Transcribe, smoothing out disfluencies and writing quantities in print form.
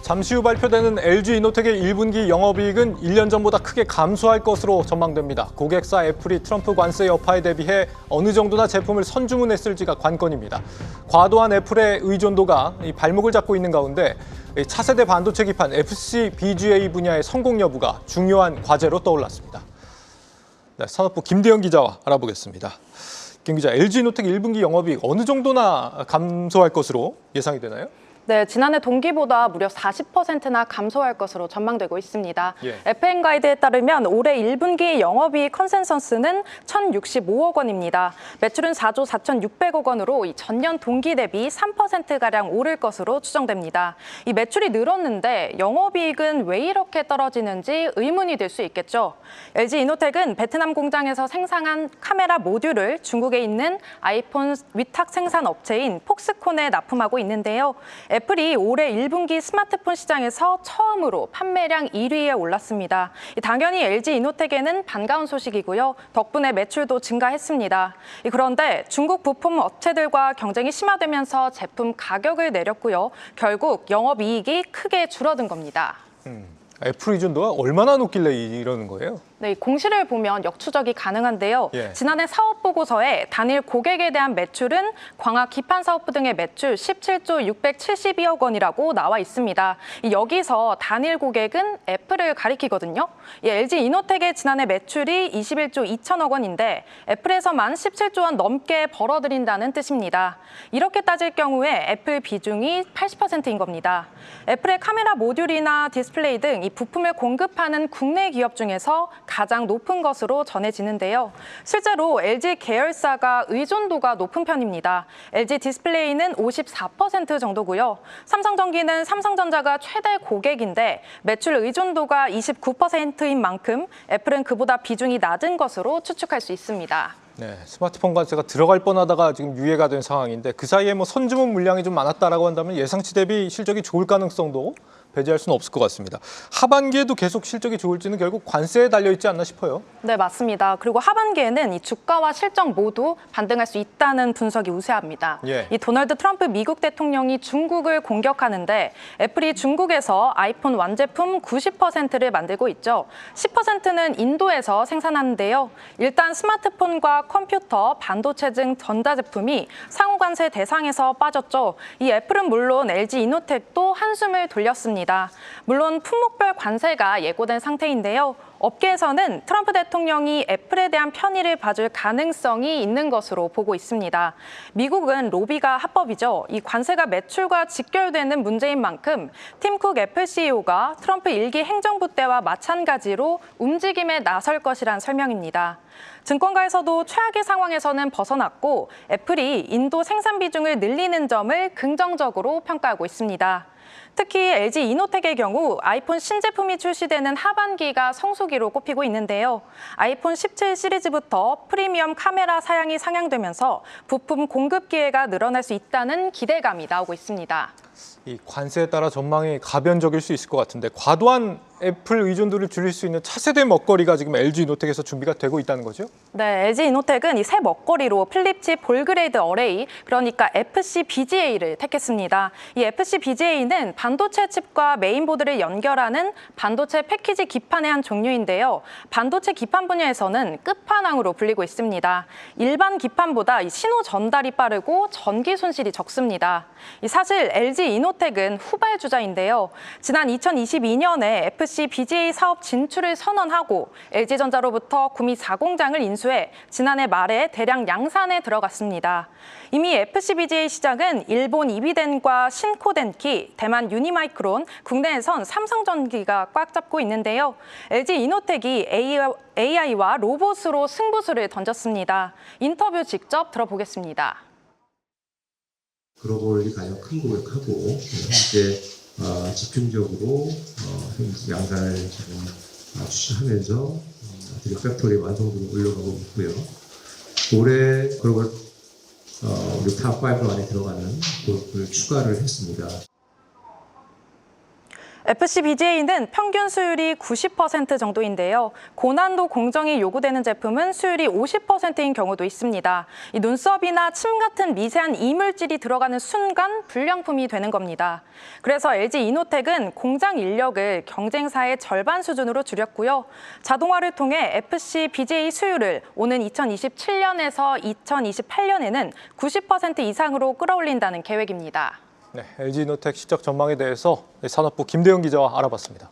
잠시 후 발표되는 LG이노텍의 1분기 영업이익은 1년 전보다 크게 감소할 것으로 전망됩니다. 고객사 애플이 트럼프 관세 여파에 대비해 어느 정도나 제품을 선주문했을지가 관건입니다. 과도한 애플의 의존도가 발목을 잡고 있는 가운데 차세대 반도체 기판 FCBGA 분야의 성공 여부가 중요한 과제로 떠올랐습니다. 네, 산업부 김대영 기자와 알아보겠습니다. 김 기자, LG이노텍 1분기 영업이익 어느 정도나 감소할 것으로 예상이 되나요? 네, 지난해 동기보다 무려 40%나 감소할 것으로 전망되고 있습니다. FM 가이드에 따르면 올해 1분기 영업이익 컨센서스는 1,065억 원입니다. 매출은 4조 4,600억 원으로 전년 동기 대비 3%가량 오를 것으로 추정됩니다. 이 매출이 늘었는데 영업이익은 왜 이렇게 떨어지는지 의문이 들 수 있겠죠. LG이노텍은 베트남 공장에서 생산한 카메라 모듈을 중국에 있는 아이폰 위탁 생산 업체인 폭스콘에 납품하고 있는데요. 애플이 올해 1분기 스마트폰 시장에서 처음으로 판매량 1위에 올랐습니다. 당연히 LG이노텍에는 반가운 소식이고요. 덕분에 매출도 증가했습니다. 그런데 중국 부품 업체들과 경쟁이 심화되면서 제품 가격을 내렸고요. 결국 영업이익이 크게 줄어든 겁니다. 애플 의존도가 얼마나 높길래 이러는 거예요? 네, 공시를 보면 역추적이 가능한데요. 지난해 사업보고서에 단일 고객에 대한 매출은 광학 기판사업부 등의 매출 17조 672억 원이라고 나와 있습니다. 여기서 단일 고객은 애플을 가리키거든요. LG이노텍의 지난해 매출이 21조 2천억 원인데 애플에서만 17조 원 넘게 벌어들인다는 뜻입니다. 이렇게 따질 경우에 애플 비중이 80%인 겁니다. 애플의 카메라 모듈이나 디스플레이 등 이 부품을 공급하는 국내 기업 중에서 가장 높은 것으로 전해지는데요. 실제로 LG 계열사가 의존도가 높은 편입니다. LG 디스플레이는 54% 정도고요. 삼성전기는 삼성전자가 최대 고객인데 매출 의존도가 29%인 만큼 애플은 그보다 비중이 낮은 것으로 추측할 수 있습니다. 네, 스마트폰 관세가 들어갈 뻔하다가 지금 유예가 된 상황인데 그 사이에 선주문 물량이 좀 많았다라고 한다면 예상치 대비 실적이 좋을 가능성도 배제할 수는 없을 것 같습니다. 하반기에도 계속 실적이 좋을지는 결국 관세에 달려있지 않나 싶어요. 네, 맞습니다. 그리고 하반기에는 이 주가와 실적 모두 반등할 수 있다는 분석이 우세합니다. 이 도널드 트럼프 미국 대통령이 중국을 공격하는데 애플이 중국에서 아이폰 완제품 90%를 만들고 있죠. 10%는 인도에서 생산하는데요. 일단 스마트폰과 컴퓨터, 반도체 등 전자제품이 상호 관세 대상에서 빠졌죠. 이 애플은 물론 LG이노텍도 한숨을 돌렸습니다. 물론 품목별 관세가 예고된 상태인데요. 업계에서는 트럼프 대통령이 애플에 대한 편의를 봐줄 가능성이 있는 것으로 보고 있습니다. 미국은 로비가 합법이죠. 이 관세가 매출과 직결되는 문제인 만큼 팀 쿡 애플 CEO가 트럼프 1기 행정부 때와 마찬가지로 움직임에 나설 것이란 설명입니다. 증권가에서도 최악의 상황에서는 벗어났고 애플이 인도 생산 비중을 늘리는 점을 긍정적으로 평가하고 있습니다. 특히 LG이노텍의 경우 아이폰 신제품이 출시되는 하반기가 성수기로 꼽히고 있는데요. 아이폰 17 시리즈부터 프리미엄 카메라 사양이 상향되면서 부품 공급 기회가 늘어날 수 있다는 기대감이 나오고 있습니다. 이 관세에 따라 전망이 가변적일 수 있을 것 같은데 과도한 애플 의존도를 줄일 수 있는 차세대 먹거리가 지금 LG이노텍에서 준비가 되고 있다는 거죠? 네, LG이노텍은 이 새 먹거리로 플립칩 볼그레이드 어레이, 그러니까 FCBGA를 택했습니다. 이 FCBGA는 반도체 칩과 메인보드를 연결하는 반도체 패키지 기판의 한 종류인데요. 반도체 기판 분야에서는 끝판왕으로 불리고 있습니다. 일반 기판보다 신호 전달이 빠르고 전기 손실이 적습니다. 사실 LG이노텍은 후발주자인데요. 지난 2022년에 FCBGA 사업 진출을 선언하고 LG전자로부터 구미 4공장을 인수해 지난해 말에 대량 양산에 들어갔습니다. 이미 FCBGA 시장은 일본 이비덴과 신코덴키, 대만 유니마이크론, 국내에선 삼성전기가 꽉 잡고 있는데요. LG이노텍이 AI와 로봇으로 승부수를 던졌습니다. 인터뷰 직접 들어보겠습니다. 글로벌이 가장 큰 고객하고 현재 집중적으로 양산을 지금 추진하면서 드림 팩토리 완성도를 올려가고 있고요. 올해 글로벌 우리 탑5 안에 들어가는 그걸 추가를 했습니다. FC BGA는 평균 수율이 90% 정도인데요. 고난도 공정이 요구되는 제품은 수율이 50%인 경우도 있습니다. 이 눈썹이나 침 같은 미세한 이물질이 들어가는 순간 불량품이 되는 겁니다. 그래서 LG 이노텍은 공장 인력을 경쟁사의 절반 수준으로 줄였고요. 자동화를 통해 FC BGA 수율을 오는 2027년에서 2028년에는 90% 이상으로 끌어올린다는 계획입니다. 네, LG 이노텍 실적 전망에 대해서 산업부 김대영 기자와 알아봤습니다.